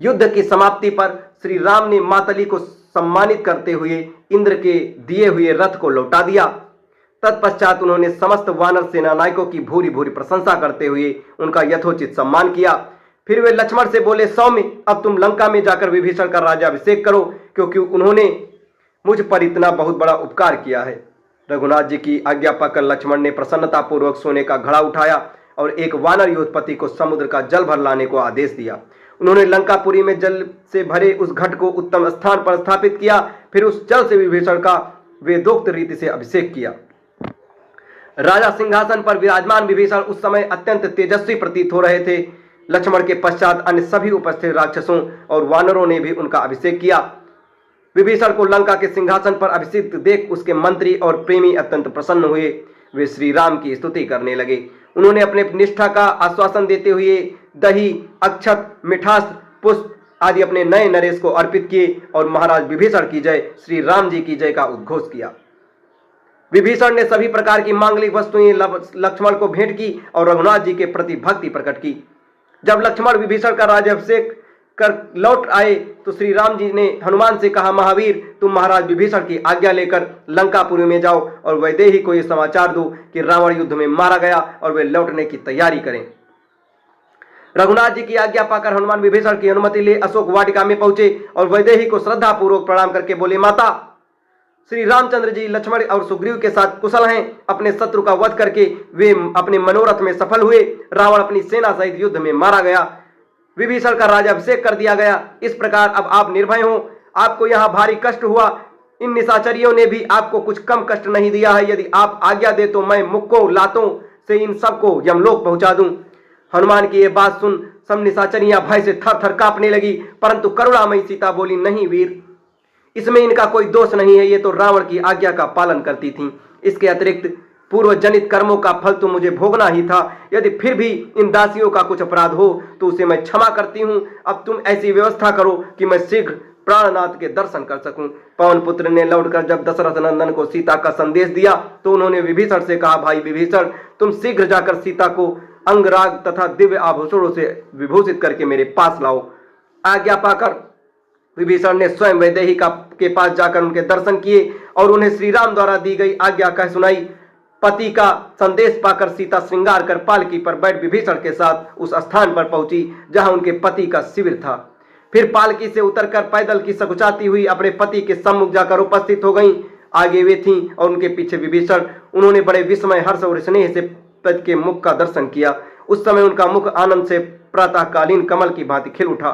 युद्ध की समाप्ति पर श्री राम ने मातली को सम्मानित करते हुए इंद्र के दिए हुए रथ को लौटा दिया। तत्पश्चात उन्होंने समस्त वानर सेना नायकों की भूरी भूरी प्रशंसा करते हुए उनका यथोचित सम्मान किया। फिर वे लक्ष्मण से बोले, सौम्य, अब तुम लंका में जाकर विभीषण का राज्याभिषेक करो, क्योंकि उन्होंने मुझ पर इतना बहुत बड़ा उपकार किया है। रघुनाथ जी की आज्ञा पाकर लक्ष्मण ने प्रसन्नता पूर्वक सोने का घड़ा उठाया और एक वानर योधपति को समुद्र का जल भर लाने को आदेश दिया। उन्होंने लंकापुरी में जल से भरे उस घट को उत्तम स्थान पर स्थापित किया। फिर उस जल से विभीषण का वेदोक्त रीति से अभिषेक किया। राजा सिंहासन पर विराजमान विभीषण उस समय अत्यंत तेजस्वी प्रतीत हो रहे थे। लक्ष्मण के पश्चात अन्य सभी उपस्थित राक्षसों और वानरों ने भी उनका अभिषेक किया। विभीषण को लंका के सिंहासन पर अभिषिक्त देख उसके मंत्री और प्रेमी अत्यंत प्रसन्न हुए। वे श्री राम की स्तुति करने लगे। उन्होंने अपने निष्ठा का आश्वासन देते हुए दही, अक्षत, मिठास, पुष्प आदि अपने नए नरेश को अर्पित किए और महाराज विभीषण की जय, श्री राम जी की जय का उद्घोष किया। विभीषण ने सभी प्रकार की मांगलिक वस्तुएं लक्ष्मण को भेंट की और रघुनाथ जी के प्रति भक्ति प्रकट की। जब लक्ष्मण विभीषण का राज्याभिषेक कर लौट आए तो श्री राम जी ने हनुमान से कहा, महावीर, तुम महाराज विभीषण की आज्ञा लेकर लंकापुरी में जाओ और वैदेही को यह समाचार दो कि रावण युद्ध में मारा गया और वे लौटने की तैयारी करें। रघुनाथ जी की आज्ञा पाकर हनुमान विभीषण की अनुमति ले अशोक वाटिका में पहुंचे और वैदेही को श्रद्धा पूर्वक प्रणाम करके बोले, माता, श्री रामचंद्र जी लक्ष्मण और सुग्रीव के साथ कुशल हैं। अपने शत्रु का वध करके वे अपने मनोरथ में सफल हुए। रावण अपनी सेना सहित युद्ध में मारा गया। विभीषण का राज्याभिषेक कर दिया गया। इस प्रकार अब आप निर्भय हो। आपको यहाँ भारी कष्ट हुआ, इन निशाचरियों ने भी आपको कुछ कम कष्ट नहीं दिया है। यदि आप आज्ञा दे तो मैं मुक्कों लातों से इन सबको यमलोक पहुंचा दूं। हनुमान की यह बात सुन सब निशाचरियां भय से थर थर कांपने लगी, परंतु करुणामयी सीता बोली, नहीं वीर, इसमें इनका कोई दोष नहीं है। ये तो रावण की आज्ञा का पालन करती थीं। इसके अतिरिक्त पूर्व जनित कर्मों का फल तो मुझे भोगना ही था। यदि फिर भी इन दासियों का कुछ अपराध हो तो उसे मैं क्षमा करती हूँ। अब तुम ऐसी व्यवस्था करो कि मैं शीघ्र प्राणनाथ के दर्शन कर सकूं। पवन पुत्र ने लौटकर जब दशरथ नंदन को सीता का संदेश दिया तो उन्होंने विभीषण से कहा, भाई विभीषण, तुम शीघ्र जाकर सीता को अंगराग तथा दिव्य आभूषणों से विभूषित करके मेरे पास लाओ। आज्ञा पाकर विभीषण ने स्वयं वैदेही के पास जाकर उनके दर्शन किए और उन्हें श्री राम द्वारा दी गई आज्ञा कह सुनाई। पति का संदेश पाकर सीता श्रृंगार कर पालकी पर बैठ विभीषण के साथ उस स्थान पर पहुंची जहां उनके पति का शिविर था। फिर पालकी से उतरकर पैदल की सकुचाती हुई अपने पति के सम्मुख जाकर उपस्थित हो गईं। आगे वे थीं और उनके पीछे विभीषण। उन्होंने बड़े विस्मय, हर्ष और स्नेह से पति के मुख का दर्शन किया। उस समय उनका मुख आनंद से प्रातःकालीन कमल की भांति खिल उठा।